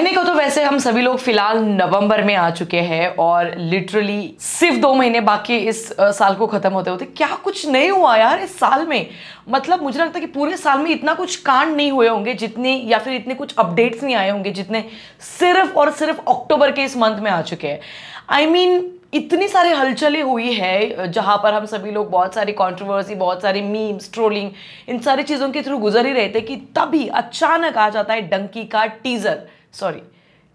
कहने को तो वैसे हम सभी लोग फिलहाल नवंबर में आ चुके हैं और लिटरली सिर्फ 2 महीने बाकी इस साल को खत्म होते होते। क्या कुछ नहीं हुआ यार इस साल में। मतलब मुझे लगता है कि पूरे साल में इतना कुछ कांड नहीं हुए होंगे जितने, या फिर इतने कुछ अपडेट्स नहीं आए होंगे जितने सिर्फ और सिर्फ अक्टूबर के इस मंथ में आ चुके हैं। आई मीन इतनी सारी हलचलें हुई है जहां पर हम सभी लोग बहुत सारी कंट्रोवर्सी, बहुत सारी मीम्स, ट्रोलिंग, इन सारी चीज़ों के थ्रू गुजर ही रहे थे कि तभी अचानक आ जाता है डंकी का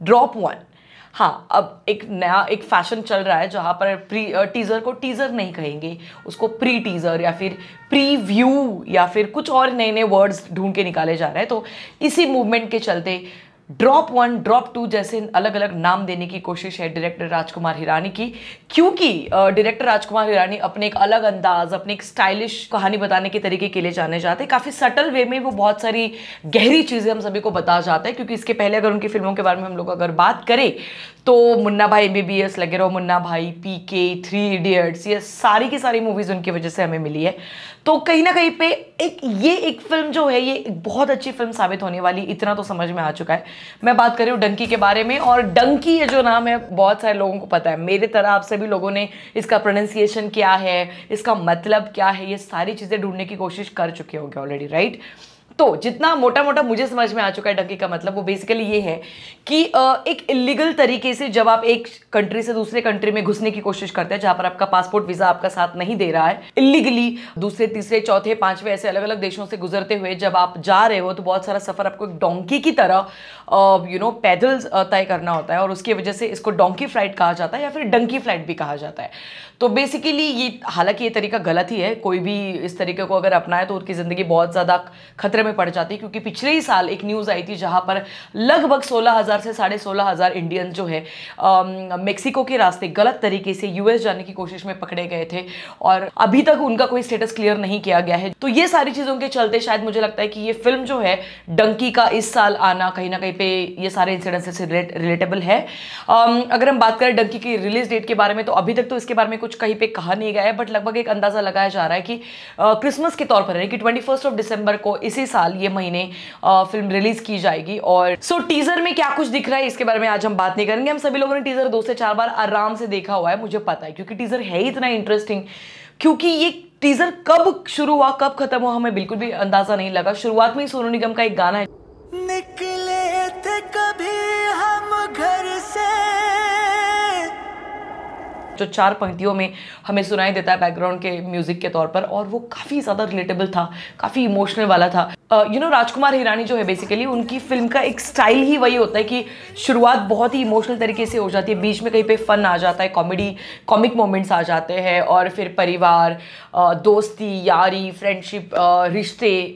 ड्रॉप 1। हाँ, अब एक फैशन चल रहा है जहां पर टीजर को टीजर नहीं कहेंगे, उसको प्री टीजर या फिर प्रीव्यू या फिर कुछ और नए नए वर्ड्स ढूंढ के निकाले जा रहे हैं। तो इसी मूवमेंट के चलते ड्रॉप 1, ड्रॉप 2 जैसे अलग अलग नाम देने की कोशिश है डायरेक्टर राजकुमार हिरानी की, क्योंकि डायरेक्टर राजकुमार हिरानी अपने एक अलग अंदाज, अपने एक स्टाइलिश कहानी बताने के तरीके के लिए जाने जाते हैं। काफ़ी सटल वे में वो बहुत सारी गहरी चीज़ें हम सभी को बता जाते हैं, क्योंकि इसके पहले अगर उनकी फिल्मों के बारे में हम लोग अगर बात करें तो मुन्ना भाई MBBS, लगे रहो मुन्ना भाई, PK, 3 इडियट्स, ये सारी की सारी मूवीज़ उनकी वजह से हमें मिली है। तो कहीं ना कहीं पे एक फिल्म जो है ये एक बहुत अच्छी फिल्म साबित होने वाली, इतना तो समझ में आ चुका है। मैं बात कर रही हूँ डंकी के बारे में, और डंकी ये जो नाम है बहुत सारे लोगों को पता है, मेरे तरह आप सभी लोगों ने इसका प्रोनाउंसिएशन क्या है, इसका मतलब क्या है, ये सारी चीज़ें ढूंढने की कोशिश कर चुके होंगे ऑलरेडी, राइट। तो जितना मोटा मोटा मुझे समझ में आ चुका है डंकी का मतलब, वो बेसिकली ये है कि एक इलीगल तरीके से जब आप एक कंट्री से दूसरे कंट्री में घुसने की कोशिश करते हैं, जहां पर आपका पासपोर्ट वीजा आपका साथ नहीं दे रहा है, इलीगली दूसरे तीसरे चौथे पांचवें ऐसे अलग अलग देशों से गुजरते हुए जब आप जा रहे हो, तो बहुत सारा सफर आपको एक डोंकी की तरह पैदल तय करना होता है, और उसकी वजह से इसको डोंकी फ्लाइट कहा जाता है या फिर डंकी फ्लाइट भी कहा जाता है। तो बेसिकली ये, हालांकि ये तरीका गलत ही है, कोई भी इस तरीके को अगर अपनाए तो उनकी ज़िंदगी बहुत ज़्यादा खतरे में पड़ जाती है, क्योंकि पिछले ही साल एक न्यूज़ आई थी जहां पर लगभग 16,000 से 16,500 इंडियन जो है मेक्सिको के रास्ते गलत तरीके से US जाने की कोशिश में पकड़े गए थे, और अभी तक उनका कोई स्टेटस क्लियर नहीं किया गया है। तो ये सारी चीज़ों के चलते शायद मुझे लगता है कि ये फिल्म जो है डंकी का इस साल आना कहीं ना कहीं पे ये सारे इंसिडेंट्स से रिलेटेबल है। अगर हम बात करें डंकी की रिलीज डेट के बारे में, तो अभी तक तो इसके बारे में कुछ कहीं पे कहा नहीं गया है, बट लगभग एक अंदाजा लगाया जा रहा है कि क्रिसमस के तौर पर है कि 21 दिसंबर को इसी साल ये महीने फिल्म रिलीज की जाएगी। और टीजर में क्या कुछ दिख रहा है इसके बारे में आज हम बात नहीं करेंगे। हम सभी लोगों ने टीजर 2 से 4 बार आराम से देखा हुआ है, मुझे पता है, क्योंकि टीजर है इतना इंटरेस्टिंग। क्योंकि ये टीजर कब शुरू हुआ कब खत्म हुआ हमें बिल्कुल भी अंदाजा नहीं लगा। शुरुआत में ही सोनू निगम का एक गाना है, निकले थे कभी हम घर से, जो 4 पंक्तियों में हमें सुनाई देता है बैकग्राउंड के म्यूजिक के तौर पर, और वो काफ़ी ज़्यादा रिलेटेबल था, काफ़ी इमोशनल वाला था। राजकुमार हिरानी जो है बेसिकली उनकी फिल्म का एक स्टाइल ही वही होता है कि शुरुआत बहुत ही इमोशनल तरीके से हो जाती है, बीच में कहीं पे फन आ जाता है, कॉमिक मोमेंट्स आ जाते हैं, और फिर परिवार, दोस्ती, यारी, फ्रेंडशिप, रिश्ते,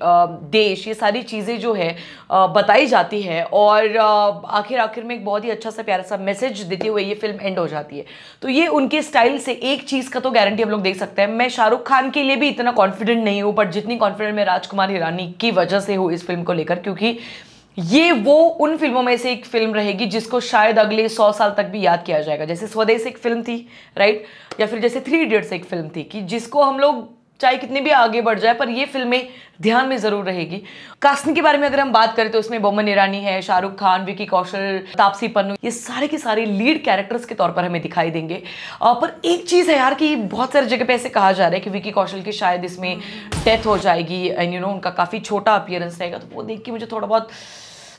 देश, ये सारी चीज़ें जो है बताई जाती है, और आखिर में एक बहुत ही अच्छा सा प्यारा सा मैसेज देते हुए ये फिल्म एंड हो जाती है। तो ये उनके स्टाइल से एक चीज़ का तो गारंटी हम लोग देख सकते हैं। मैं शाहरुख खान के लिए भी इतना कॉन्फिडेंट नहीं हूँ, बट जितनी कॉन्फिडेंट मैं राजकुमार हिरानी की वजह से हूँ इस फिल्म को लेकर, क्योंकि ये वो उन फिल्मों में से एक फिल्म रहेगी जिसको शायद अगले 100 साल तक भी याद किया जाएगा। जैसे स्वदेश एक फिल्म थी, राइट, या फिर जैसे 3 इडियट्स एक फिल्म थी, कि जिसको हम लोग चाहे कितने भी आगे बढ़ जाए पर ये फिल्में ध्यान में जरूर रहेगी। कास्टिंग के बारे में अगर हम बात करें तो इसमें बोमन ईरानी है, शाहरुख खान, विकी कौशल, तापसी पन्नू, ये सारे के सारे लीड कैरेक्टर्स के तौर पर हमें दिखाई देंगे। पर एक चीज़ है यार कि बहुत सारी जगह पे ऐसे कहा जा रहा है कि विकी कौशल की शायद इसमें डेथ हो जाएगी, एंड उनका काफ़ी छोटा अपीयरेंस रहेगा। तो वो देख के मुझे थोड़ा बहुत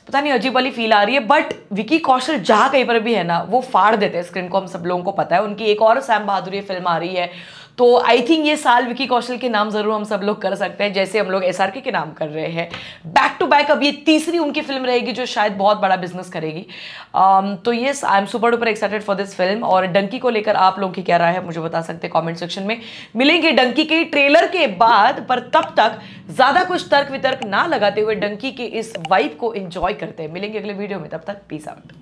पता नहीं अजीब वाली फील आ रही है। बट विकी कौशल जहाँ कहीं पर भी है ना, वो फाड़ देते हैं स्क्रीन को, हम सब लोगों को पता है। उनकी एक और सैम बहादुर फिल्म आ रही है, तो आई थिंक ये साल विकी कौशल के नाम जरूर हम सब लोग कर सकते हैं, जैसे हम लोग SRK के नाम कर रहे हैं। बैक टू बैक अब ये तीसरी उनकी फिल्म रहेगी जो शायद बहुत बड़ा बिजनेस करेगी। तो yes, I am super duper excited for this film. और डंकी को लेकर आप लोगों की क्या राय है मुझे बता सकते हैं कॉमेंट सेक्शन में। मिलेंगे डंकी के ट्रेलर के बाद, पर तब तक ज्यादा कुछ तर्क वितर्क ना लगाते हुए डंकी के इस वाइब को एंजॉय करते हैं। मिलेंगे अगले वीडियो में, तब तक पीस आउट।